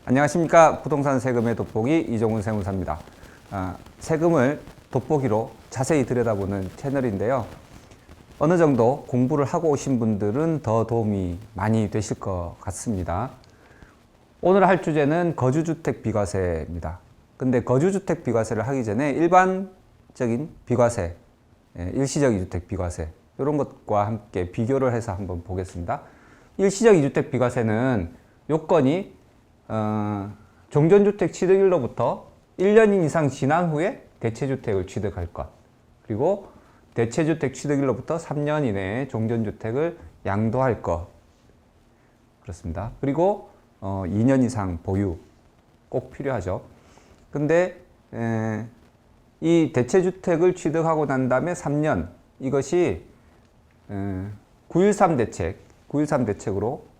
안녕하십니까. 부동산 세금의 돋보기 이종훈 세무사입니다. 세금을 돋보기로 자세히 들여다보는 채널인데요. 어느 정도 공부를 하고 오신 분들은 더 도움이 많이 되실 것 같습니다. 오늘 할 주제는 거주주택 비과세입니다. 근데 거주주택 비과세를 하기 전에 일반적인 비과세, 일시적 이주택 비과세 이런 것과 함께 비교를 해서 한번 보겠습니다. 일시적 이주택 비과세는 요건이 종전주택 취득일로부터 1년 이상 지난 후에 대체주택을 취득할 것, 그리고 대체주택 취득일로부터 3년 이내에 종전주택을 양도할 것, 그렇습니다. 그리고 2년 이상 보유 꼭 필요하죠. 근데 이 대체주택을 취득하고 난 다음에 3년, 이것이 9.13 대책, 9.13 대책으로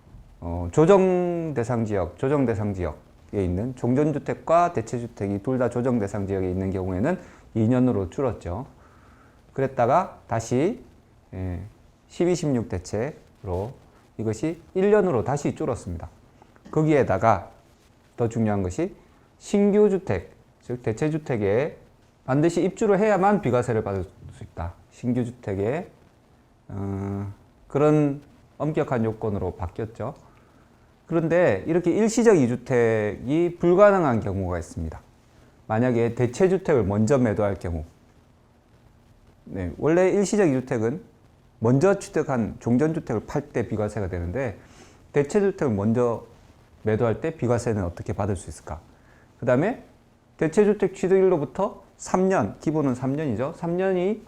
조정 대상 지역에 있는 종전주택과 대체주택이 둘 다 조정 대상 지역에 있는 경우에는 2년으로 줄었죠. 그랬다가 다시 12.16 대책으로 이것이 1년으로 다시 줄었습니다. 거기에다가 더 중요한 것이 신규 주택, 즉 대체주택에 반드시 입주를 해야만 비과세를 받을 수 있다. 신규 주택에 그런 엄격한 요건으로 바뀌었죠. 그런데 이렇게 일시적 이주택이 불가능한 경우가 있습니다. 만약에 대체주택을 먼저 매도할 경우, 원래 일시적 이주택은 먼저 취득한 종전주택을 팔 때 비과세가 되는데 대체주택을 먼저 매도할 때 비과세는 어떻게 받을 수 있을까? 그 다음에 대체주택 취득일로부터 3년, 기본은 3년이죠. 3년이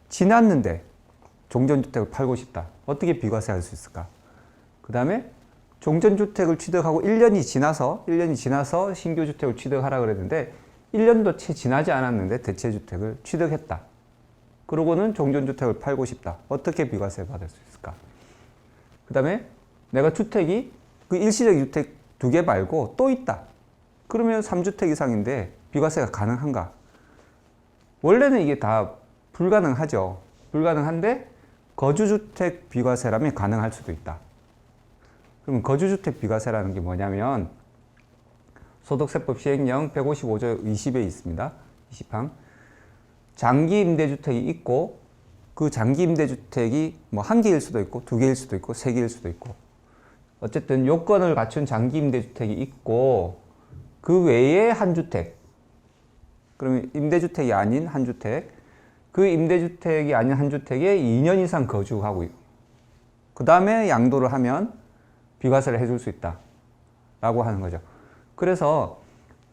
지났는데 종전주택을 팔고 싶다. 어떻게 비과세할 수 있을까? 그 다음에 종전주택을 취득하고 1년이 지나서 신규주택을 취득하라 그랬는데 1년도 채 지나지 않았는데 대체주택을 취득했다. 그러고는 종전주택을 팔고 싶다. 어떻게 비과세 받을 수 있을까? 그 다음에 내가 주택이 그 일시적 주택 2개 말고 또 있다. 그러면 3주택 이상인데 비과세가 가능한가? 원래는 이게 다 불가능하죠. 불가능한데 거주주택 비과세라면 가능할 수도 있다. 그러면 거주주택 비과세라는 게 뭐냐면 소득세법 시행령 155조 20에 있습니다. 20항. 장기 임대주택이 있고 그 장기 임대주택이 뭐 1개일 수도 있고 2개일 수도 있고 3개일 수도 있고 어쨌든 요건을 갖춘 장기 임대주택이 있고 그 외에 한 주택, 그러면 임대주택이 아닌 한 주택, 그 임대주택이 아닌 한 주택에 2년 이상 거주하고 그 다음에 양도를 하면 비과세를 해줄 수 있다 라고 하는 거죠. 그래서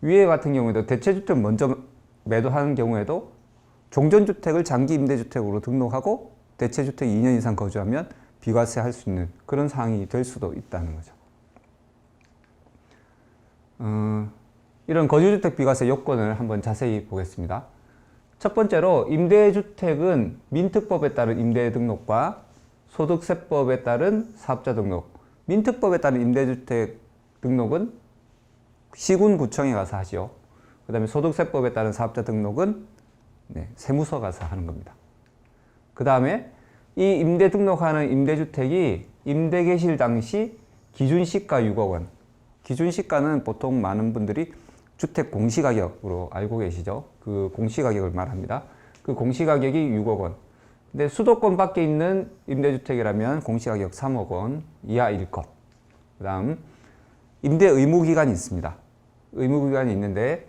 위에 같은 경우에도 대체주택 먼저 매도하는 경우에도 종전주택을 장기 임대주택으로 등록하고 대체주택 2년 이상 거주하면 비과세 할 수 있는 그런 상황이 될 수도 있다는 거죠. 이런 거주주택 비과세 요건을 한번 자세히 보겠습니다. 첫 번째로 임대주택은 민특법에 따른 임대 등록과 소득세법에 따른 사업자 등록. 민특법에 따른 임대주택 등록은 시군구청에 가서 하죠. 그 다음에 소득세법에 따른 사업자 등록은 세무서 가서 하는 겁니다. 그 다음에 이 임대 등록하는 임대주택이 임대 개시 당시 기준시가 6억 원. 기준시가는 보통 많은 분들이 주택 공시가격으로 알고 계시죠. 그 공시가격을 말합니다. 그 공시가격이 6억 원. 근데 수도권 밖에 있는 임대주택이라면 공시가격 3억 원 이하일 것. 그 다음 임대 의무기간이 있습니다. 의무기간이 있는데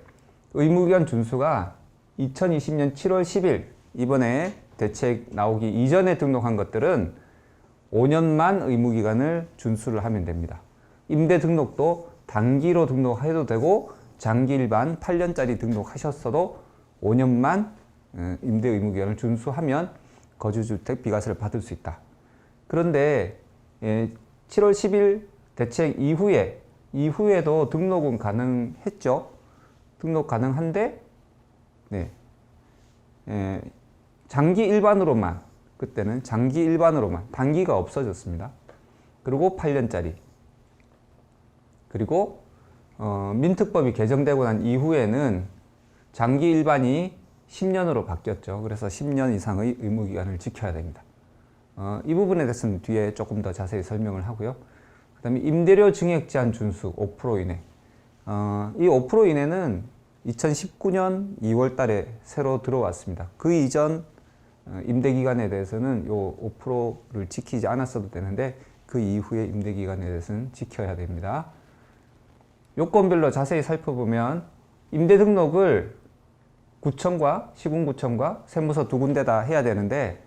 의무기간 준수가 2020년 7월 10일 이번에 대책 나오기 이전에 등록한 것들은 5년만 의무기간을 준수를 하면 됩니다. 임대 등록도 단기로 등록해도 되고 장기 일반 8년짜리 등록하셨어도 5년만 임대 의무기간을 준수하면 거주주택 비과세를 받을 수 있다. 그런데 7월 10일 대책 이후에도 등록은 가능했죠. 등록 가능한데 장기 일반으로만, 그때는 장기 일반으로만, 단기가 없어졌습니다. 그리고 8년짜리. 그리고 민특법이 개정되고 난 이후에는 장기 일반이 10년으로 바뀌었죠. 그래서 10년 이상의 의무기간을 지켜야 됩니다. 이 부분에 대해서는 뒤에 조금 더 자세히 설명을 하고요. 그 다음에 임대료 증액 제한 준수 5% 이내. 이 5% 이내는 2019년 2월 달에 새로 들어왔습니다. 그 이전 임대기간에 대해서는 요 5%를 지키지 않았어도 되는데 그 이후의 임대기간에 대해서는 지켜야 됩니다. 요건별로 자세히 살펴보면 임대 등록을 구청과 시군구청과 세무서 두 군데 다 해야 되는데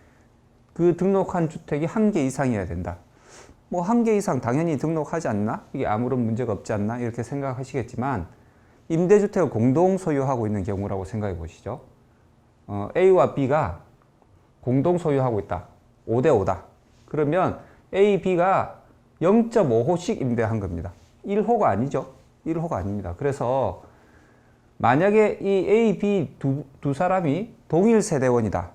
그 등록한 주택이 1개 이상이어야 된다. 뭐 1개 이상 당연히 등록하지 않나? 이게 아무런 문제가 없지 않나? 이렇게 생각하시겠지만 임대주택을 공동 소유하고 있는 경우라고 생각해 보시죠. A와 B가 공동 소유하고 있다. 5대 5다. 그러면 A, B가 0.5호씩 임대한 겁니다. 1호가 아니죠. 1호가 아닙니다. 그래서 만약에 이 A, B 두 사람이 동일 세대원이다.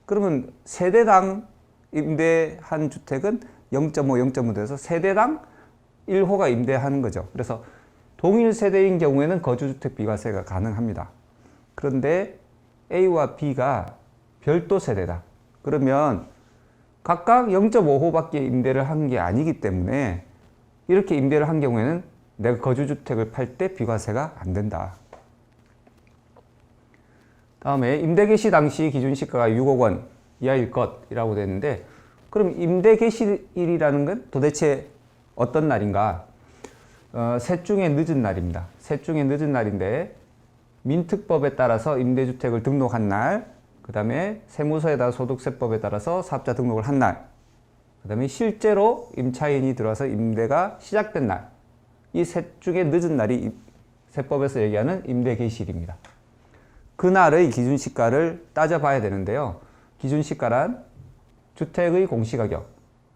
그러면 세대당 임대한 주택은 0.5, 0.5 돼서 세대당 1호가 임대하는 거죠. 그래서 동일 세대인 경우에는 거주주택 비과세가 가능합니다. 그런데 A와 B가 별도 세대다. 그러면 각각 0.5호밖에 임대를 한 게 아니기 때문에 이렇게 임대를 한 경우에는 내가 거주주택을 팔 때 비과세가 안 된다. 다음에 임대 개시 당시 기준시가가 6억 원 이하일 것이라고 되어 있는데 그럼 임대 개시일이라는 건 도대체 어떤 날인가? 셋 중에 늦은 날입니다. 셋 중에 늦은 날인데 민특법에 따라서 임대주택을 등록한 날, 그 다음에 세무서에다 소득세법에 따라서 사업자 등록을 한 날, 그 다음에 실제로 임차인이 들어와서 임대가 시작된 날, 이 셋 중에 늦은 날이 세법에서 얘기하는 임대 개시일입니다. 그날의 기준시가를 따져봐야 되는데요. 기준시가란 주택의 공시가격,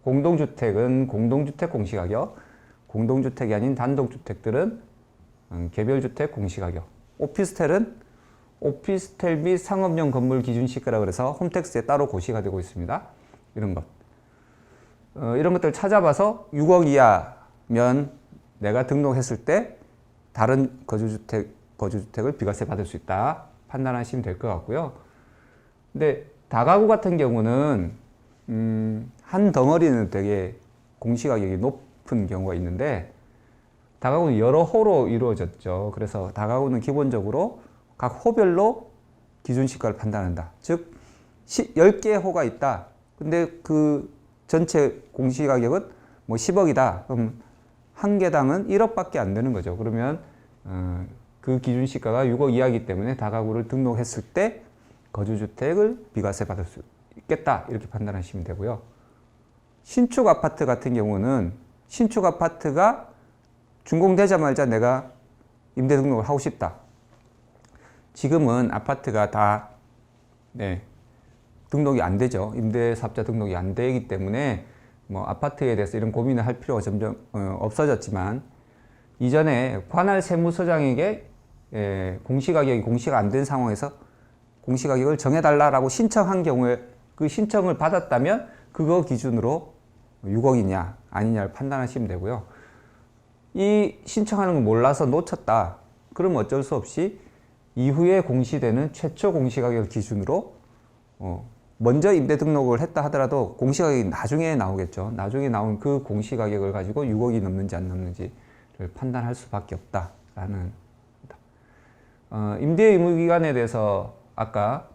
공동주택은 공동주택 공시가격, 공동주택이 아닌 단독주택들은 개별주택 공시가격, 오피스텔은 오피스텔 및 상업용 건물 기준시가라 그래서 홈택스에 따로 고시가 되고 있습니다. 이런 것. 이런 것들을 찾아봐서 6억 이하면 내가 등록했을 때 다른 거주주택을 비과세 받을 수 있다. 판단하시면 될 것 같고요. 근데 다가구 같은 경우는 한 덩어리는 되게 공시가격이 높은 경우가 있는데 다가구는 여러 호로 이루어졌죠. 그래서 다가구는 기본적으로 각 호별로 기준시가를 판단한다. 즉 10개의 호가 있다. 근데 그 전체 공시가격은 뭐 10억이다. 그럼 한 개당은 1억밖에 안 되는 거죠. 그러면 그 기준시가가 6억 이하이기 때문에 다가구를 등록했을 때 거주주택을 비과세 받을 수 있겠다. 이렇게 판단하시면 되고요. 신축 아파트 같은 경우는 신축 아파트가 준공되자마자 내가 임대 등록을 하고 싶다. 지금은 아파트가 다 등록이 안 되죠. 임대사업자 등록이 안 되기 때문에 뭐 아파트에 대해서 이런 고민을 할 필요가 점점 없어졌지만 이전에 관할 세무서장에게 공시가격이 공시가 안 된 상황에서 공시가격을 정해달라고 신청한 경우에 그 신청을 받았다면 그거 기준으로 6억이냐 아니냐를 판단하시면 되고요. 이 신청하는 거 몰라서 놓쳤다. 그럼 어쩔 수 없이 이후에 공시되는 최초 공시가격을 기준으로 먼저 임대 등록을 했다 하더라도 공시가격이 나중에 나오겠죠. 나중에 나온 그 공시가격을 가지고 6억이 넘는지 안 넘는지를 판단할 수밖에 없다라는 임대 의무기간에 대해서 아까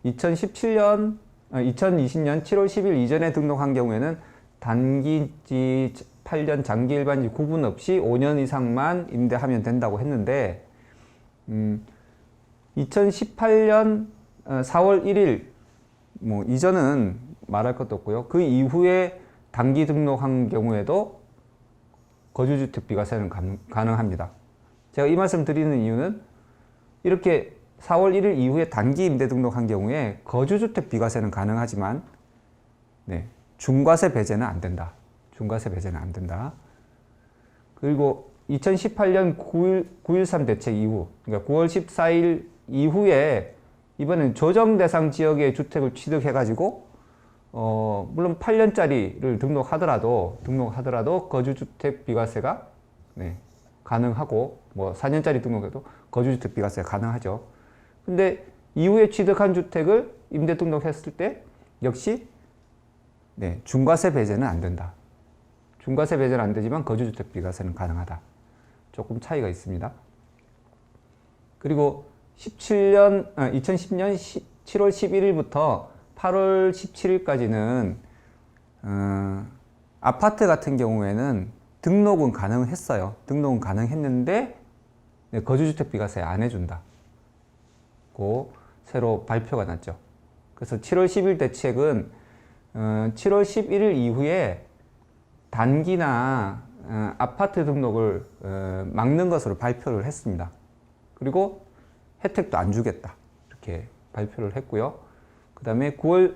2020년 7월 10일 이전에 등록한 경우에는 단기지 8년, 장기 일반지 구분 없이 5년 이상만 임대하면 된다고 했는데 2018년 4월 1일 뭐 이전은 말할 것도 없고요. 그 이후에 단기 등록한 경우에도 거주주택 비과세는 가능합니다. 제가 이 말씀 드리는 이유는 이렇게 4월 1일 이후에 단기 임대 등록한 경우에 거주주택 비과세는 가능하지만 중과세 배제는 안 된다. 중과세 배제는 안 된다. 그리고 2018년 9.13 대책 이후, 그러니까 9월 14일 이후에 이번엔 조정 대상 지역의 주택을 취득해가지고 물론 8년짜리를 등록하더라도 거주주택 비과세가 가능하고 뭐 4년짜리 등록해도 거주주택 비과세가 가능하죠. 근데 이후에 취득한 주택을 임대 등록했을 때 역시 중과세 배제는 안 된다. 중과세 배제는 안 되지만 거주주택 비과세는 가능하다. 조금 차이가 있습니다. 그리고 2010년 7월 11일부터 8월 17일까지는 아파트 같은 경우에는 등록은 가능했어요. 등록은 가능했는데 거주주택 비과세 안 해준다. 고 새로 발표가 났죠. 그래서 7월 10일 대책은 7월 11일 이후에 단기나 아파트 등록을 막는 것으로 발표를 했습니다. 그리고 혜택도 안 주겠다. 이렇게 발표를 했고요. 그 다음에 9월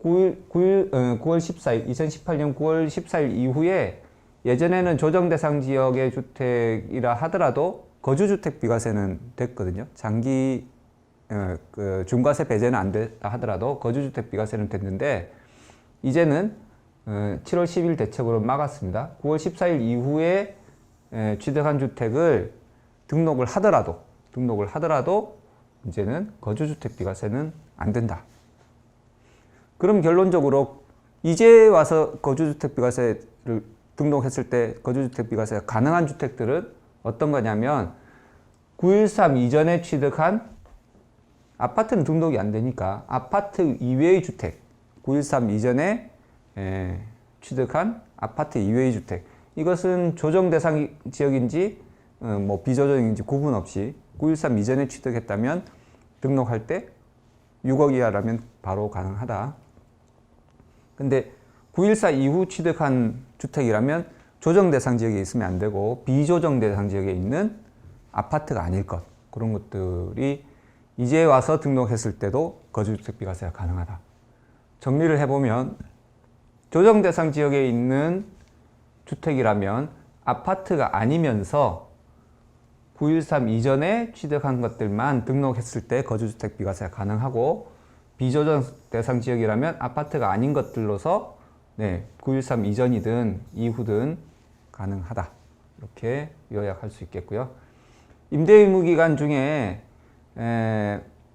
14일, 2018년 9월 14일 이후에 예전에는 조정 대상 지역의 주택이라 하더라도 거주주택 비과세는 됐거든요. 장기 중과세 배제는 안 됐다 하더라도 거주주택 비과세는 됐는데 이제는 7월 10일 대책으로 막았습니다. 9월 14일 이후에 취득한 주택을 등록을 하더라도 이제는 거주주택 비과세는 안 된다. 그럼 결론적으로 이제 와서 거주주택 비과세를 등록했을 때 거주주택 비과세가 가능한 주택들은 어떤 거냐면 9.13 이전에 취득한 아파트는 등록이 안 되니까 아파트 이외의 주택 9.13 이전에 취득한 아파트 이외의 주택 이것은 조정 대상 지역인지 뭐 비조정인지 구분 없이 9.13 이전에 취득했다면 등록할 때 6억 이하라면 바로 가능하다. 근데 9.14 이후 취득한 주택이라면 조정 대상 지역에 있으면 안 되고 비조정 대상 지역에 있는 아파트가 아닐 것 그런 것들이 이제 와서 등록했을 때도 거주주택 비과세가 가능하다. 정리를 해보면 조정 대상 지역에 있는 주택이라면 아파트가 아니면서 9.13 이전에 취득한 것들만 등록했을 때 거주주택 비과세가 가능하고 비조정 대상 지역이라면 아파트가 아닌 것들로서 9.13 이전이든 이후든 가능하다. 이렇게 요약할 수 있겠고요. 임대 의무 기간 중에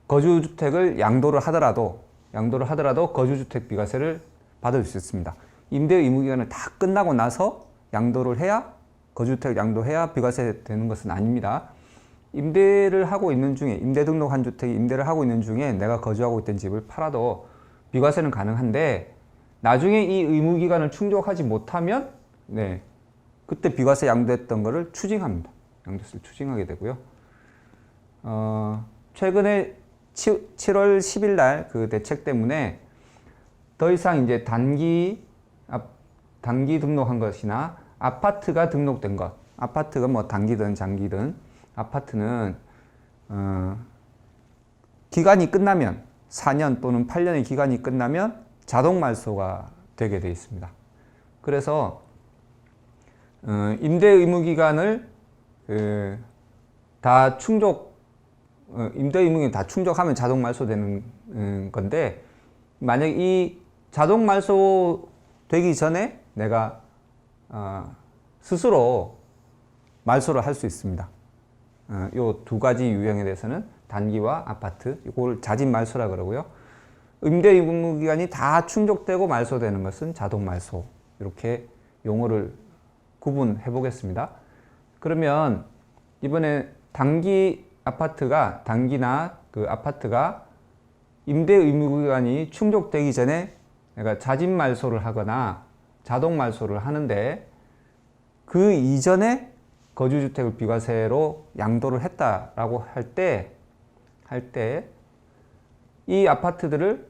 거주주택을 양도를 하더라도 거주주택 비과세를 받을 수 있습니다. 임대 의무 기간을 다 끝나고 나서 양도를 해야 거주주택 양도해야 비과세 되는 것은 아닙니다. 임대를 하고 있는 중에 임대 등록한 주택이 임대를 하고 있는 중에 내가 거주하고 있던 집을 팔아도 비과세는 가능한데 나중에 이 의무 기간을 충족하지 못하면 그때 비과세 양도했던 거를 추징합니다. 양도세를 추징하게 되고요. 최근에 7월 10일 날 그 대책 때문에 더 이상 이제 단기 등록한 것이나 아파트가 등록된 것, 아파트가 뭐 단기든 장기든 아파트는 기간이 끝나면 4년 또는 8년의 기간이 끝나면 자동 말소가 되게 되어 있습니다. 그래서 임대 의무 기간을 다 임대 의무 기간 다 충족하면 자동 말소되는 건데 만약 이 자동 말소 되기 전에 내가 스스로 말소를 할 수 있습니다. 요 두 가지 유형에 대해서는 단기와 아파트, 이걸 자진 말소라 그러고요. 임대 의무 기간이 다 충족되고 말소되는 것은 자동 말소. 이렇게 용어를 구분해 보겠습니다. 그러면 이번에 단기나 그 아파트가 임대 의무 기간이 충족되기 전에 내가 자진 말소를 하거나 자동 말소를 하는데 그 이전에 거주주택을 비과세로 양도를 했다라고 할 때 이 아파트들을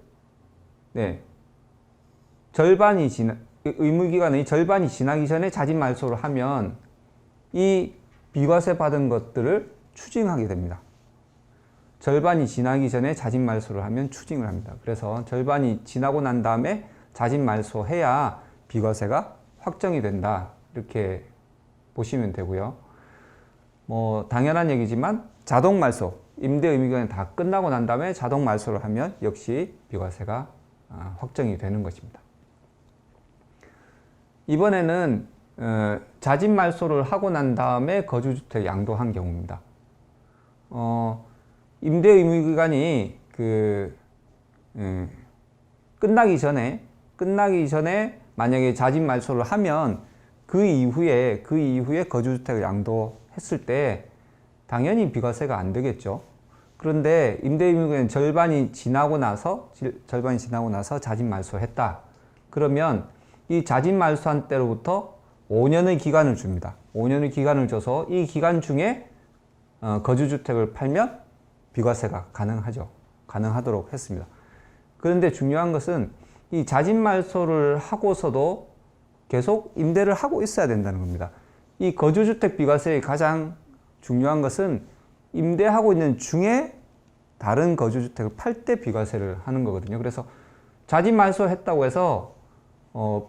의무기간의 절반이 지나기 전에 자진 말소를 하면 이 비과세 받은 것들을 추징하게 됩니다. 절반이 지나기 전에 자진 말소를 하면 추징을 합니다. 그래서 절반이 지나고 난 다음에 자진 말소해야 비과세가 확정이 된다. 이렇게 보시면 되고요. 뭐 당연한 얘기지만 자동 말소, 임대 의무기간이 다 끝나고 난 다음에 자동 말소를 하면 역시 비과세가 확정이 되는 것입니다. 이번에는 자진 말소를 하고 난 다음에 거주주택 양도한 경우입니다. 임대 의무기간이 끝나기 전에 만약에 자진 말소를 하면 그 이후에 거주주택을 양도했을 때 당연히 비과세가 안 되겠죠. 그런데 임대의무기간 절반이 지나고 나서 자진 말소했다. 그러면 이 자진 말소한 때로부터 5년의 기간을 줍니다. 5년의 기간을 줘서 이 기간 중에 거주주택을 팔면 비과세가 가능하도록 했습니다. 그런데 중요한 것은 이 자진 말소를 하고서도 계속 임대를 하고 있어야 된다는 겁니다. 이 거주주택 비과세의 가장 중요한 것은 임대하고 있는 중에 다른 거주주택을 팔 때 비과세를 하는 거거든요. 그래서 자진 말소했다고 해서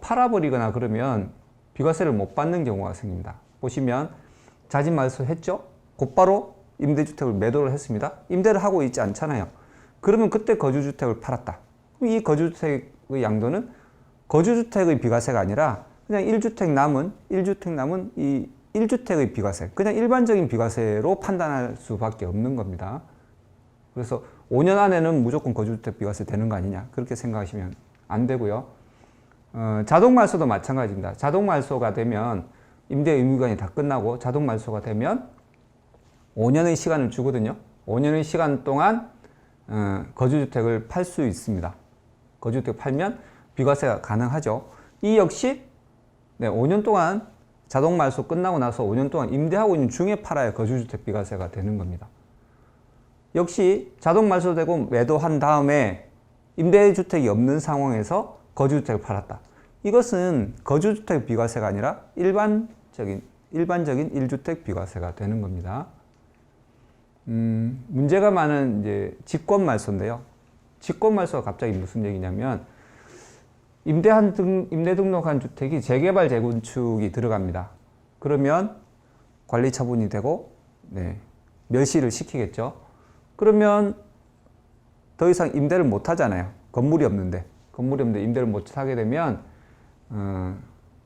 팔아버리거나 그러면 비과세를 못 받는 경우가 생깁니다. 보시면 자진 말소했죠? 곧바로 임대주택을 매도를 했습니다. 임대를 하고 있지 않잖아요. 그러면 그때 거주주택을 팔았다. 이 거주주택의 양도는 거주주택의 비과세가 아니라 그냥 1주택 남은 이 1주택의 비과세, 그냥 일반적인 비과세로 판단할 수밖에 없는 겁니다. 그래서 5년 안에는 무조건 거주주택 비과세 되는 거 아니냐, 그렇게 생각하시면 안 되고요. 자동말소도 마찬가지입니다. 자동말소가 되면 임대 의무기간이 다 끝나고 자동말소가 되면 5년의 시간을 주거든요. 5년의 시간 동안 거주주택을 팔 수 있습니다. 거주주택 팔면 비과세가 가능하죠. 이 역시 5년 동안 자동말소 끝나고 나서 5년 동안 임대하고 있는 중에 팔아야 거주주택 비과세가 되는 겁니다. 역시 자동말소되고 매도한 다음에 임대주택이 없는 상황에서 거주주택을 팔았다. 이것은 거주주택 비과세가 아니라 일반적인 1주택 비과세가 되는 겁니다. 문제가 많은 이제 직권말소인데요. 직권말소가 갑자기 무슨 얘기냐면 임대 등록한 주택이 재개발 재건축이 들어갑니다. 그러면 관리 처분이 되고 멸시를 시키겠죠. 그러면 더 이상 임대를 못 하잖아요. 건물이 없는데 임대를 못 하게 되면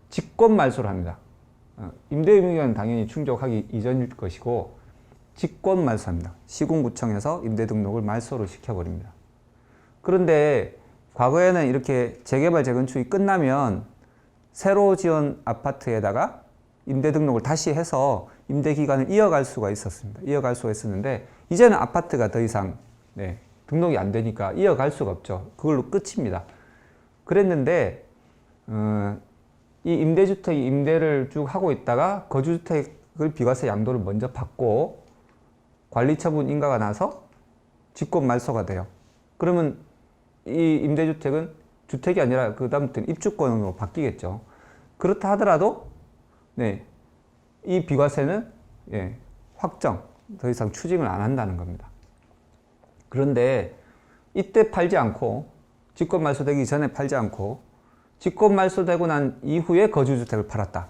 직권말소를 합니다. 임대의무기간은 당연히 충족하기 이전일 것이고 직권말소합니다. 시군구청에서 임대 등록을 말소로 시켜버립니다. 그런데 과거에는 이렇게 재개발 재건축이 끝나면 새로 지은 아파트에다가 임대 등록을 다시 해서 임대 기간을 이어갈 수가 있었습니다. 이어갈 수가 있었는데 이제는 아파트가 더 이상 등록이 안 되니까 이어갈 수가 없죠. 그걸로 끝입니다. 그랬는데 이 임대주택이 임대를 쭉 하고 있다가 거주주택을 비과세 양도를 먼저 받고 관리처분 인가가 나서 직권말소가 돼요. 그러면 이 임대주택은 주택이 아니라 그 다음부터는 입주권으로 바뀌겠죠. 그렇다 하더라도 이 비과세는 더 이상 추징을 안 한다는 겁니다. 그런데 이때 팔지 않고 직권말소되기 전에 팔지 않고 직권말소되고 난 이후에 거주주택을 팔았다.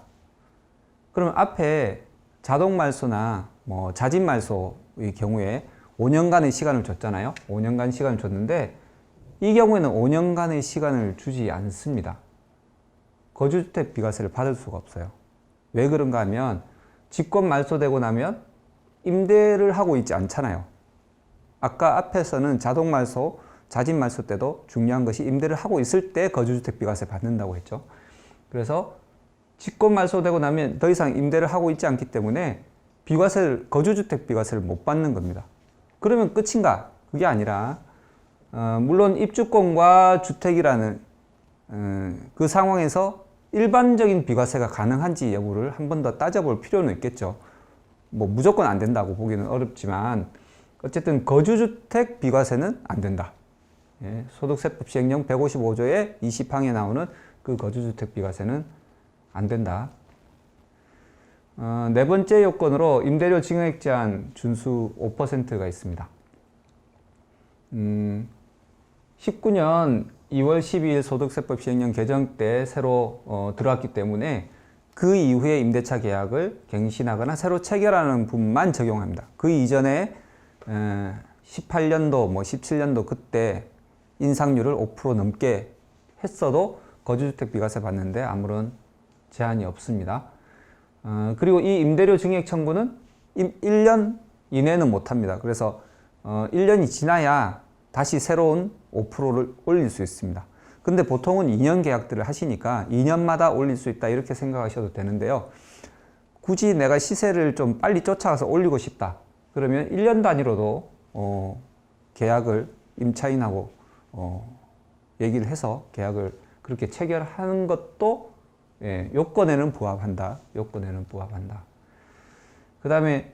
그러면 앞에 자동말소나 자진말소의 경우에 5년간의 시간을 줬잖아요. 5년간 시간을 줬는데 이 경우에는 5년간의 시간을 주지 않습니다. 거주주택 비과세를 받을 수가 없어요. 왜 그런가 하면 직권 말소되고 나면 임대를 하고 있지 않잖아요. 아까 앞에서는 자동말소, 자진말소 때도 중요한 것이 임대를 하고 있을 때 거주주택 비과세 받는다고 했죠. 그래서 직권 말소되고 나면 더 이상 임대를 하고 있지 않기 때문에 거주주택 비과세를 못 받는 겁니다. 그러면 끝인가? 그게 아니라 물론 입주권과 주택이라는 그 상황에서 일반적인 비과세가 가능한지 여부를 한 번 더 따져볼 필요는 있겠죠. 무조건 안 된다고 보기는 어렵지만 어쨌든 거주주택 비과세는 안 된다. 소득세법 시행령 155조의 20항에 나오는 그 거주주택 비과세는 안 된다. 네 번째 요건으로 임대료 증액 제한 준수 5%가 있습니다. 19년 2월 12일 소득세법 시행령 개정 때 새로 들어왔기 때문에 그 이후에 임대차 계약을 갱신하거나 새로 체결하는 분만 적용합니다. 그 이전에 18년도, 17년도 그때 인상률을 5% 넘게 했어도 거주주택 비과세 받는데 아무런 제한이 없습니다. 그리고 이 임대료 증액 청구는 1년 이내는 못합니다. 그래서 1년이 지나야 다시 새로운 5%를 올릴 수 있습니다. 근데 보통은 2년 계약들을 하시니까 2년마다 올릴 수 있다 이렇게 생각하셔도 되는데요. 굳이 내가 시세를 좀 빨리 쫓아가서 올리고 싶다. 그러면 1년 단위로도 계약을 임차인하고 얘기를 해서 계약을 그렇게 체결하는 것도 요건에는 부합한다. 요건에는 부합한다. 그 다음에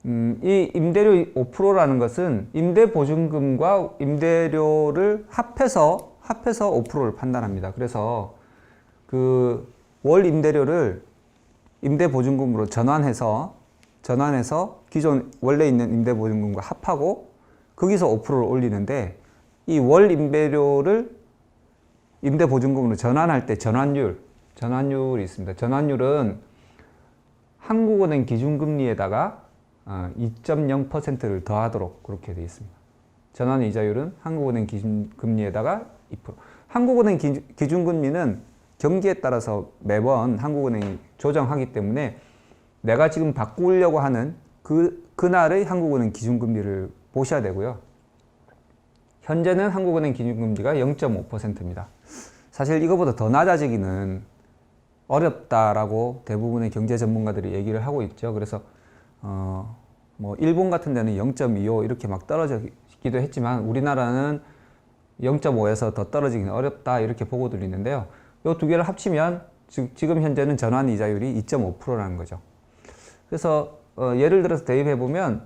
이 임대료 5%라는 것은 임대보증금과 임대료를 합해서 5%를 판단합니다. 그래서 그 월 임대료를 임대보증금으로 전환해서 기존 원래 있는 임대보증금과 합하고 거기서 5%를 올리는데, 이 월 임대료를 임대보증금으로 전환할 때 전환율이 있습니다. 전환율은 한국은행 기준금리에다가 2.0%를 더하도록 그렇게 되어 있습니다. 전환이자율은 한국은행 기준금리에다가 2%. 한국은행 기준금리는 경기에 따라서 매번 한국은행이 조정하기 때문에 내가 지금 바꾸려고 하는 그날의 한국은행 기준금리를 보셔야 되고요. 현재는 한국은행 기준금리가 0.5%입니다. 사실 이거보다 더 낮아지기는 어렵다라고 대부분의 경제 전문가들이 얘기를 하고 있죠. 그래서 뭐 일본 같은 데는 0.25 이렇게 막 떨어지기도 했지만 우리나라는 0.5에서 더 떨어지기는 어렵다 이렇게 보고들이 있는데요. 이 두 개를 합치면 지금 현재는 전환 이자율이 2.5%라는 거죠. 그래서 예를 들어서 대입해 보면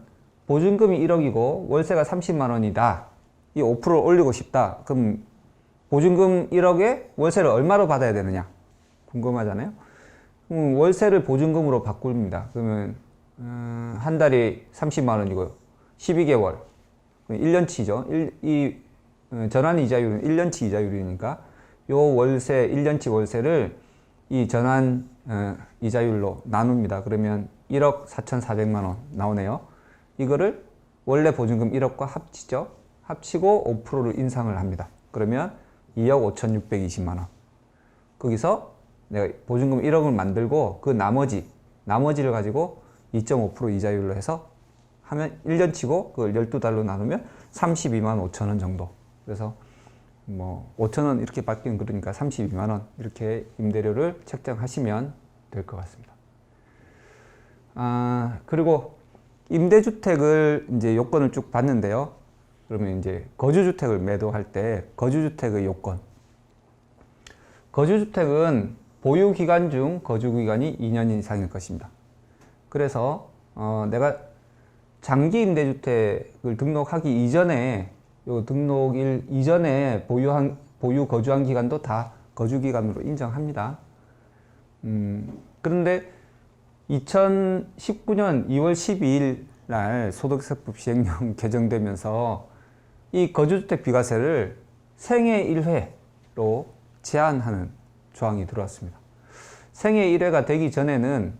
보증금이 1억이고 월세가 30만 원이다. 이 5%를 올리고 싶다. 그럼 보증금 1억에 월세를 얼마로 받아야 되느냐? 궁금하잖아요. 월세를 보증금으로 바꿉니다. 그러면 한 달이 30만 원이고요. 12개월. 1년치죠. 이 전환 이자율은 1년치 이자율이니까 요 월세, 1년치 월세를 이 전환 이자율로 나눕니다. 그러면 1억 4,400만 원 나오네요. 이거를 원래 보증금 1억과 합치죠. 합치고 5%를 인상을 합니다. 그러면 2억 5,620만 원. 거기서 내가 보증금 1억을 만들고 그 나머지를 가지고 2.5% 이자율로 해서 하면 1년치고 그걸 12달로 나누면 32만 5천 원 정도. 그래서 뭐 5천 원 이렇게 받기는 그러니까 32만 원 이렇게 임대료를 책정하시면 될 것 같습니다. 그리고 임대주택을 이제 요건을 쭉 봤는데요. 그러면 이제 거주주택을 매도할 때 거주주택의 요건. 거주주택은 보유기간 중 거주기간이 2년 이상일 것입니다. 그래서 내가 장기 임대주택을 등록하기 이전에 요 등록일 이전에 보유 거주한 기간도 다 거주기간으로 인정합니다. 그런데 2019년 2월 12일 날 소득세법 시행령 개정되면서 이 거주주택 비과세를 생애 1회로 제한하는 조항이 들어왔습니다. 생애 1회가 되기 전에는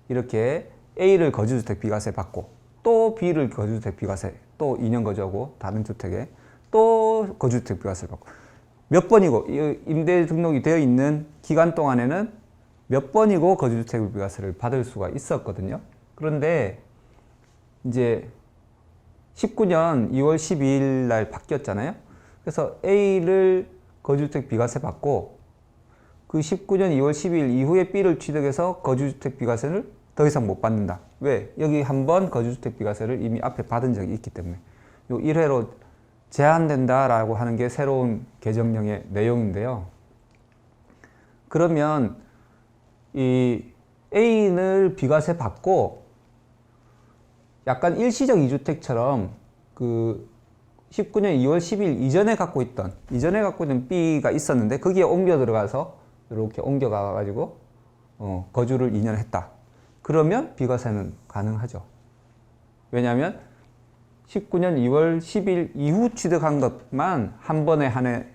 이렇게 A를 거주주택 비과세 받고 또 B를 거주주택 비과세 또 2년 거주하고 다른 주택에 또 거주주택 비과세를 받고 몇 번이고 임대 등록이 되어 있는 기간 동안에는 몇 번이고 거주주택 비과세를 받을 수가 있었거든요. 그런데 이제 19년 2월 12일 날 바뀌었잖아요. 그래서 A를 거주주택 비과세 받고 그 19년 2월 12일 이후에 B를 취득해서 거주주택 비과세를 더 이상 못 받는다. 왜? 여기 한번 거주주택 비과세를 이미 앞에 받은 적이 있기 때문에 요 1회로 제한된다라고 하는 게 새로운 개정령의 내용인데요. 그러면 이 A를 비과세 받고 약간 일시적 이주택처럼 그 19년 2월 10일 이전에 갖고 있던 B가 있었는데 거기에 옮겨 들어가서 이렇게 옮겨가 가지고 거주를 2년 했다. 그러면 비과세는 가능하죠. 왜냐하면 19년 2월 10일 이후 취득한 것만 한 번에 한해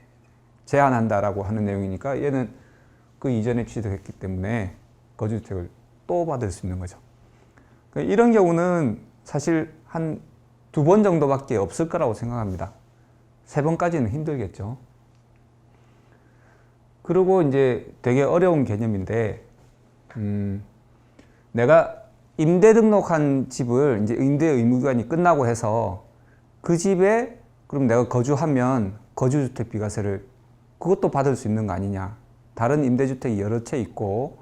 제한한다라고 하는 내용이니까 얘는 그 이전에 취득했기 때문에 거주주택을 또 받을 수 있는 거죠. 그러니까 이런 경우는 사실 한 2번 정도밖에 없을 거라고 생각합니다. 3번까지는 힘들겠죠. 그리고 이제 되게 어려운 개념인데, 내가 임대 등록한 집을 이제 임대 의무기간이 끝나고 해서 그 집에 그럼 내가 거주하면 거주주택 비과세를 그것도 받을 수 있는 거 아니냐. 다른 임대주택이 여러 채 있고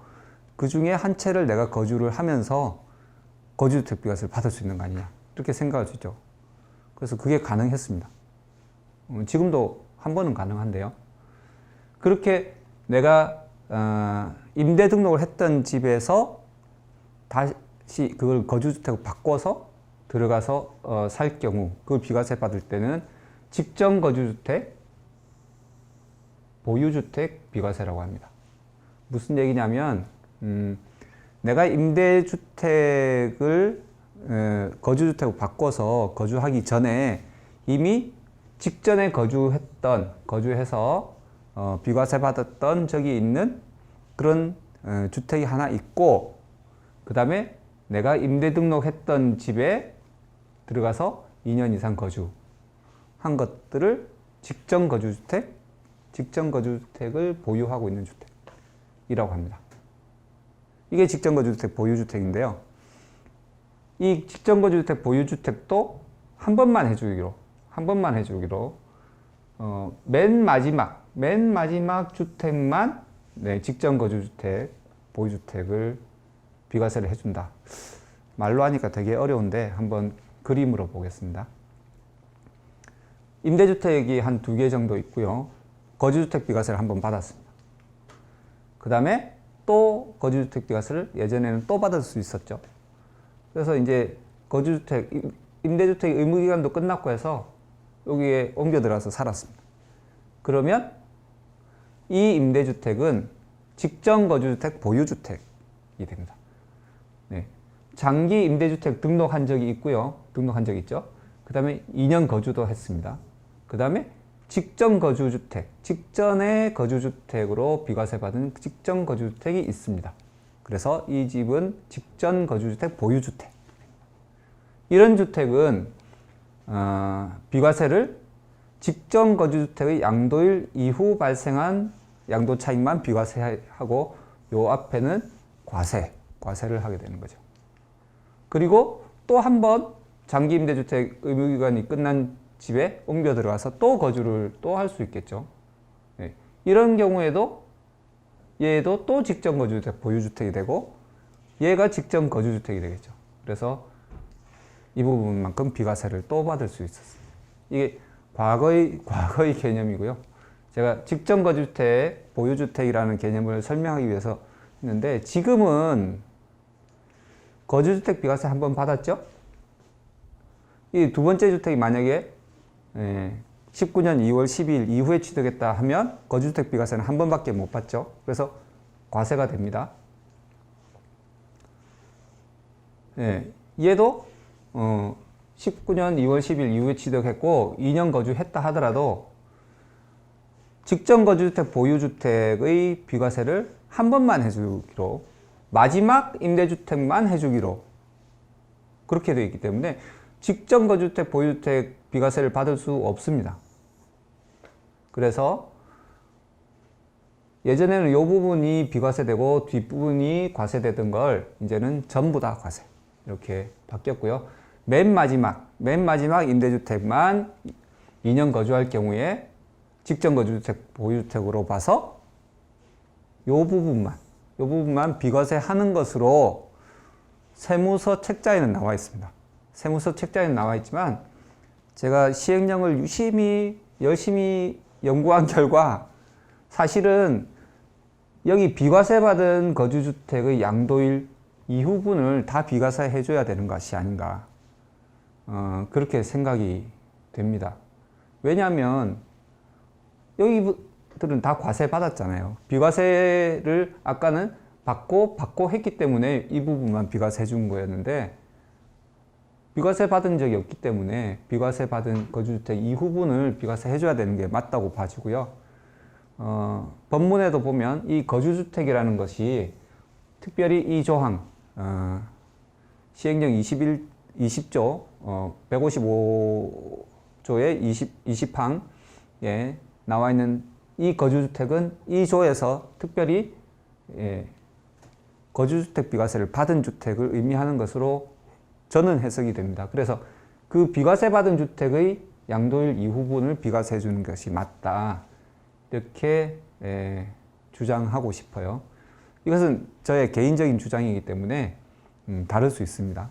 그 중에 한 채를 내가 거주를 하면서 거주주택 비과세를 받을 수 있는 거 아니냐. 이렇게 생각할 수 있죠. 그래서 그게 가능했습니다. 지금도 한 번은 가능한데요. 그렇게 내가 임대 등록을 했던 집에서 다시 그걸 거주주택으로 바꿔서 들어가서 살 경우 그걸 비과세 받을 때는 직전 거주주택, 보유주택 비과세라고 합니다. 무슨 얘기냐면 내가 임대주택을 거주주택으로 바꿔서 거주하기 전에 이미 직전에 거주해서 비과세 받았던 적이 있는 그런 주택이 하나 있고, 그 다음에 내가 임대 등록했던 집에 들어가서 2년 이상 거주한 것들을 직전 거주주택을 보유하고 있는 주택이라고 합니다. 이게 직전 거주주택 보유주택인데요. 이 직전 거주주택 보유주택도 한 번만 해주기로 맨 마지막 주택만 직전 거주주택 보유주택을 비과세를 해준다. 말로 하니까 되게 어려운데 한번 그림으로 보겠습니다. 임대주택이 한 2개 정도 있고요. 거주주택 비과세를 한번 받았습니다. 그 다음에 또 거주주택 비과세를 예전에는 또 받을 수 있었죠. 그래서 이제 임대주택 의무기간도 끝났고 해서 여기에 옮겨 들어가서 살았습니다. 그러면 이 임대주택은 직전 거주주택 보유주택이 됩니다. 네. 장기 임대주택 등록한 적이 있고요. 등록한 적이 있죠. 그 다음에 2년 거주도 했습니다. 그 다음에 직전 거주주택, 직전의 거주주택으로 비과세 받은 직전 거주주택이 있습니다. 그래서 이 집은 직전 거주주택 보유주택. 이런 주택은 비과세를 직전 거주주택의 양도일 이후 발생한 양도 차익만 비과세하고 요 앞에는 과세를 하게 되는 거죠. 그리고 또 한 번 장기 임대주택 의무기간이 끝난 집에 옮겨 들어가서 또 거주를 또 할 수 있겠죠. 네. 이런 경우에도 얘도 또 직전 거주주택 보유주택이 되고 얘가 직전 거주주택이 되겠죠. 그래서 이 부분만큼 비과세를 또 받을 수 있었습니다. 이게 과거의 개념이고요. 제가 직전 거주주택, 보유주택이라는 개념을 설명하기 위해서 했는데 지금은 거주주택 비과세 한번 받았죠? 이 두 번째 주택이 만약에 19년 2월 12일 이후에 취득했다 하면 거주주택 비과세는 한 번밖에 못 받죠. 그래서 과세가 됩니다. 얘도 19년 2월 10일 이후에 취득했고 2년 거주했다 하더라도 직전 거주주택 보유주택의 비과세를 한 번만 해주기로, 마지막 임대주택만 해주기로 그렇게 되어 있기 때문에 직전 거주주택 보유주택 비과세를 받을 수 없습니다. 그래서 예전에는 이 부분이 비과세되고 뒷부분이 과세되던 걸 이제는 전부 다 과세 이렇게 바뀌었고요. 맨 마지막 임대주택만 2년 거주할 경우에 직전 거주주택 보유주택으로 봐서 이 부분만 비과세하는 것으로 세무서 책자에는 나와 있습니다. 세무서 책자에는 나와 있지만 제가 시행령을 열심히 연구한 결과 사실은 여기 비과세 받은 거주주택의 양도일 이후분을 다 비과세 해줘야 되는 것이 아닌가, 그렇게 생각이 됩니다. 왜냐하면 여기들은 다 과세 받았잖아요. 비과세를 아까는 받고 했기 때문에 이 부분만 비과세 해준 거였는데 비과세 받은 적이 없기 때문에 비과세 받은 거주주택 이후분을 비과세 해줘야 되는 게 맞다고 봐지고요. 법문에도 보면 이 거주주택이라는 것이 특별히 이 조항, 시행령 20조 155조의 20항에 나와 있는 이 거주주택은 이 조에서 특별히 거주주택 비과세를 받은 주택을 의미하는 것으로 저는 해석이 됩니다. 그래서 그 비과세 받은 주택의 양도일 이후분을 비과세 해주는 것이 맞다, 이렇게 주장하고 싶어요. 이것은 저의 개인적인 주장이기 때문에 다를 수 있습니다.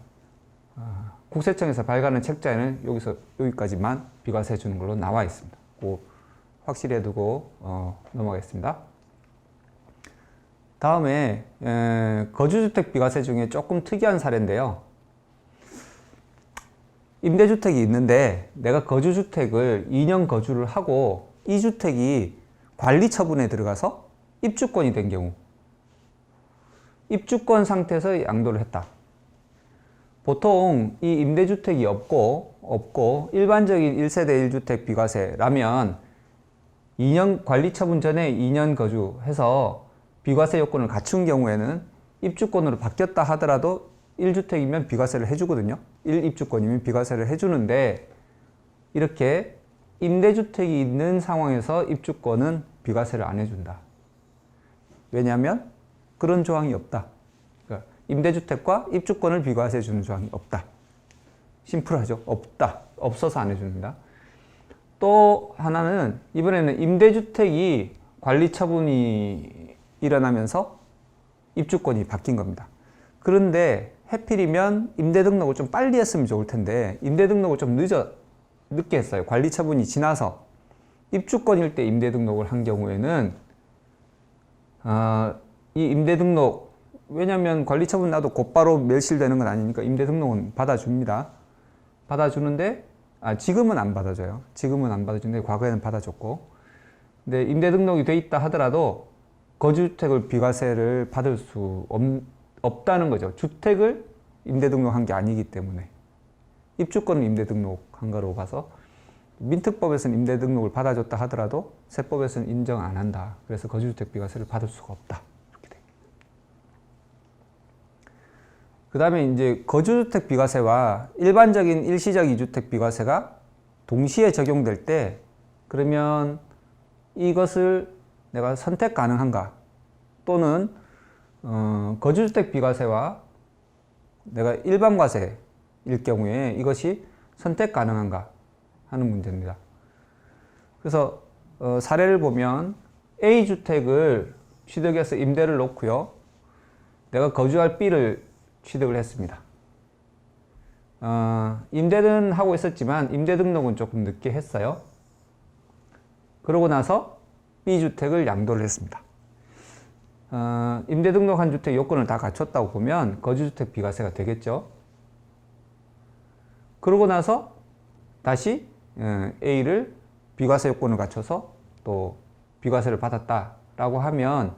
국세청에서 발간한 책자에는 여기서 여기까지만 비과세 주는 걸로 나와 있습니다. 꼭 확실히 해두고 넘어가겠습니다. 다음에 거주주택 비과세 중에 조금 특이한 사례인데요. 임대주택이 있는데 내가 거주주택을 2년 거주를 하고 이 주택이 관리처분에 들어가서 입주권이 된 경우, 입주권 상태에서 양도를 했다. 보통 이 임대주택이 없고 일반적인 1세대 1주택 비과세라면 2년 관리처분 전에 2년 거주해서 비과세 요건을 갖춘 경우에는 입주권으로 바뀌었다 하더라도 1주택이면 비과세를 해주거든요. 1입주권이면 비과세를 해주는데 이렇게 임대주택이 있는 상황에서 입주권은 비과세를 안 해준다. 왜냐하면 그런 조항이 없다. 그러니까 임대주택과 입주권을 비과세해 주는 조항이 없다. 심플하죠? 없다. 없어서 안 해줍니다. 또 하나는 이번에는 임대주택이 관리처분이 일어나면서 입주권이 바뀐 겁니다. 그런데 해필이면 임대 등록을 좀 빨리 했으면 좋을 텐데 임대 등록을 좀 늦게 했어요. 관리처분이 지나서 입주권일 때 임대 등록을 한 경우에는 이 임대 등록, 왜냐하면 관리처분 나도 곧바로 멸실되는 건 아니니까 임대 등록은 받아줍니다. 받아주는데 지금은 안 받아줘요. 지금은 안 받아주는데 과거에는 받아줬고, 근데 임대 등록이 돼 있다 하더라도 거주주택을 비과세를 받을 수 없다는 거죠. 주택을 임대 등록한 게 아니기 때문에. 입주권은 임대 등록한 거로 봐서 민특법에서는 임대 등록을 받아줬다 하더라도 세법에서는 인정 안 한다. 그래서 거주주택 비과세를 받을 수가 없다. 이렇게 됩니다. 그 다음에 이제 거주주택 비과세와 일반적인 일시적 2주택 비과세가 동시에 적용될 때 그러면 이것을 내가 선택 가능한가? 또는 거주주택 비과세와 내가 일반과세일 경우에 이것이 선택 가능한가 하는 문제입니다. 그래서 사례를 보면 A주택을 취득해서 임대를 놓고요. 내가 거주할 B를 취득을 했습니다. 임대는 하고 있었지만 임대 등록은 조금 늦게 했어요. 그러고 나서 B주택을 양도를 했습니다. 임대 등록한 주택 요건을 다 갖췄다고 보면 거주주택 비과세가 되겠죠. 그러고 나서 다시 A를 비과세 요건을 갖춰서 또 비과세를 받았다라고 하면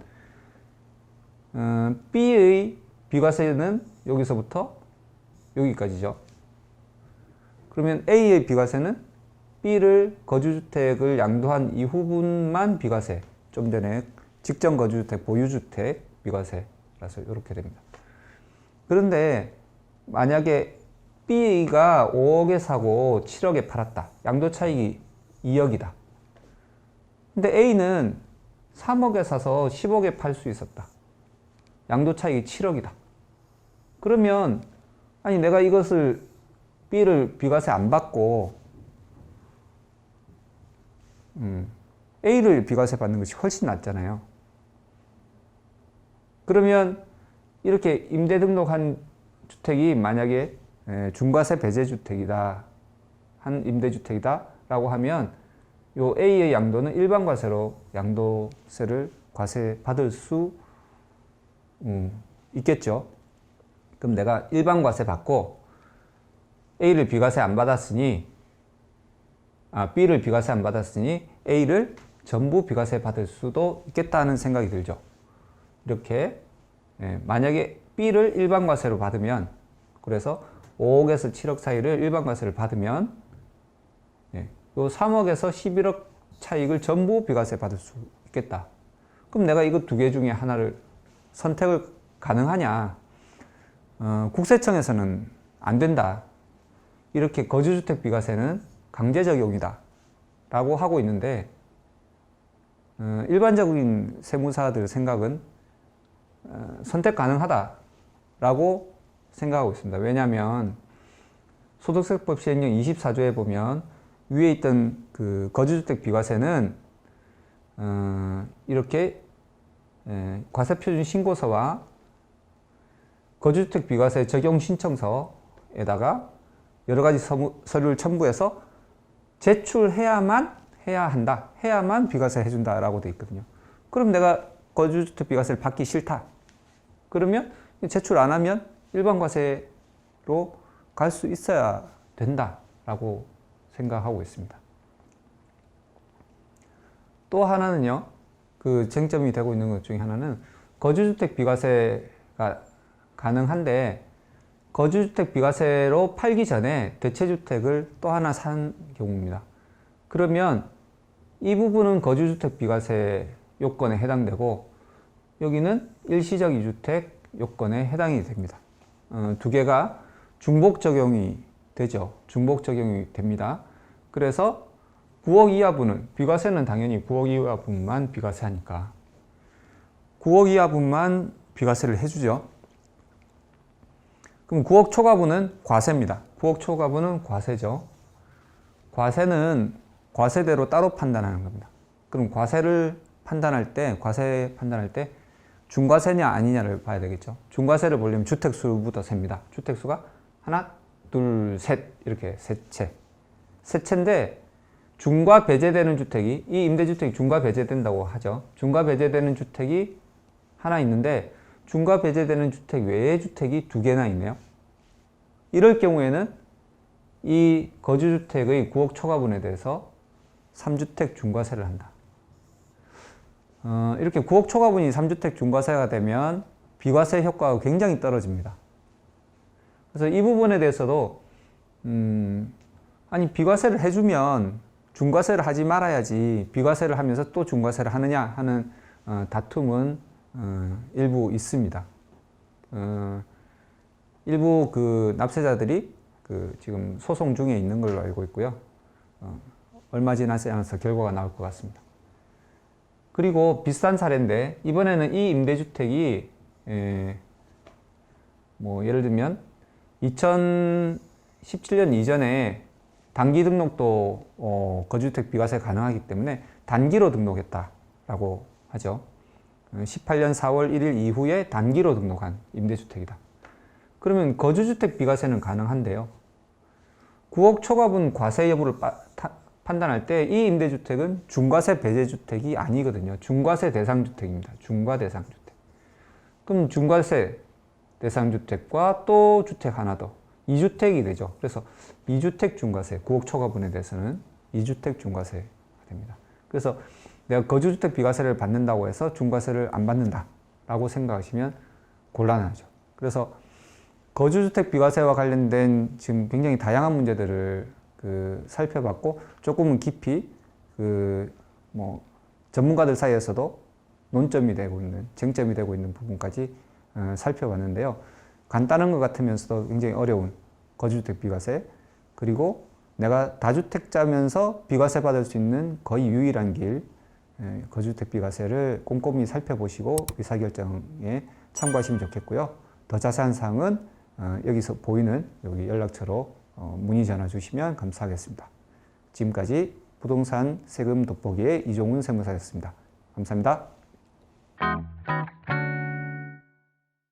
B의 비과세는 여기서부터 여기까지죠. 그러면 A의 비과세는 B를 거주주택을 양도한 이후분만 비과세, 좀 전에 직전 거주주택, 보유주택 비과세라서 이렇게 됩니다. 그런데 만약에 B가 5억에 사고 7억에 팔았다. 양도 차익이 2억이다. 근데 A는 3억에 사서 10억에 팔 수 있었다. 양도 차익이 7억이다. 그러면 아니 내가 이것을 B를 비과세 안 받고 A를 비과세 받는 것이 훨씬 낫잖아요. 그러면 이렇게 임대 등록한 주택이 만약에 중과세 배제 주택이다, 한 임대주택이다 라고 하면 요 A의 양도는 일반 과세로 양도세를 과세 받을 수 있겠죠. 그럼 내가 일반 과세 받고 A를 비과세 안 받았으니 B를 비과세 안 받았으니 A를 전부 비과세 받을 수도 있겠다는 생각이 들죠. 이렇게 만약에 B를 일반 과세로 받으면, 그래서 5억에서 7억 사이를 일반 과세를 받으면 요 3억에서 11억 차익을 전부 비과세 받을 수 있겠다. 그럼 내가 이거 두 개 중에 하나를 선택을 가능하냐? 국세청에서는 안 된다. 이렇게 거주주택 비과세는 강제 적용이다 라고 하고 있는데, 일반적인 세무사들 생각은 선택 가능하다 라고 생각하고 있습니다. 왜냐하면 소득세법 시행령 24조에 보면 위에 있던 그 거주주택 비과세는 이렇게 과세표준 신고서와 거주주택 비과세 적용 신청서 서류에다가 여러 가지 서류를 첨부해서 제출해야만 비과세 해준다라고 돼 있거든요. 그럼 내가 거주주택 비과세를 받기 싫다. 그러면 제출 안 하면 일반 과세로 갈 수 있어야 된다라고 생각하고 있습니다. 또 하나는요, 그 쟁점이 되고 있는 것 중에 하나는 거주주택 비과세가 가능한데 거주주택 비과세로 팔기 전에 대체주택을 또 하나 산 경우입니다. 그러면 이 부분은 거주주택 비과세 요건에 해당되고 여기는 일시적 이주택 요건에 해당이 됩니다. 두 개가 중복 적용이 되죠. 중복 적용이 됩니다. 그래서 9억 이하분은 비과세는 당연히 9억 이하분만 비과세하니까 9억 이하분만 비과세를 해주죠. 그럼 9억 초과분은 과세입니다. 9억 초과분은 과세죠. 과세는 과세대로 따로 판단하는 겁니다. 그럼 과세 판단할 때 중과세냐 아니냐를 봐야 되겠죠. 중과세를 보려면 주택수부터 셉니다. 주택수가 하나, 둘, 셋 이렇게 세 채인데 중과 배제되는 주택이 이 임대주택이 중과 배제된다고 하죠. 중과 배제되는 주택이 하나 있는데 중과 배제되는 주택 외의 주택이 두 개나 있네요. 이럴 경우에는 이 거주주택의 9억 초과분에 대해서 3주택 중과세를 한다. 이렇게 9억 초과분이 3주택 중과세가 되면 비과세 효과가 굉장히 떨어집니다. 그래서 이 부분에 대해서도 아니 비과세를 해주면 중과세를 하지 말아야지 비과세를 하면서 또 중과세를 하느냐 하는 다툼은 일부 있습니다. 일부 그 납세자들이 그 지금 소송 중에 있는 걸로 알고 있고요. 얼마 지나지 않아서 결과가 나올 것 같습니다. 그리고 비슷한 사례인데 이번에는 이 임대주택이 뭐 예를 들면 2017년 이전에 단기 등록도 거주주택 비과세 가능하기 때문에 단기로 등록했다라고 하죠. 18년 4월 1일 이후에 단기로 등록한 임대주택이다. 그러면 거주주택 비과세는 가능한데요. 9억 초과분 과세 여부를 판단할 때 이 임대주택은 중과세 배제주택이 아니거든요. 중과세 대상주택입니다. 중과 대상주택. 그럼 중과세 대상주택과 또 주택 하나 더 2주택이 되죠. 그래서 2주택 중과세 9억 초과분에 대해서는 2주택 중과세가 됩니다. 그래서 내가 거주주택 비과세를 받는다고 해서 중과세를 안 받는다라고 생각하시면 곤란하죠. 그래서 거주주택 비과세와 관련된 지금 굉장히 다양한 문제들을 살펴봤고 조금은 깊이 전문가들 사이에서도 논점이 되고 있는 쟁점이 되고 있는 부분까지 살펴봤는데요. 간단한 것 같으면서도 굉장히 어려운 거주주택 비과세 그리고 내가 다주택자면서 비과세 받을 수 있는 거의 유일한 길 거주주택 비과세를 꼼꼼히 살펴보시고 의사결정에 참고하시면 좋겠고요. 더 자세한 사항은 여기서 보이는 여기 연락처로 문의 전화 주시면 감사하겠습니다. 지금까지 부동산 세금 돋보기의 이종훈 세무사였습니다. 감사합니다.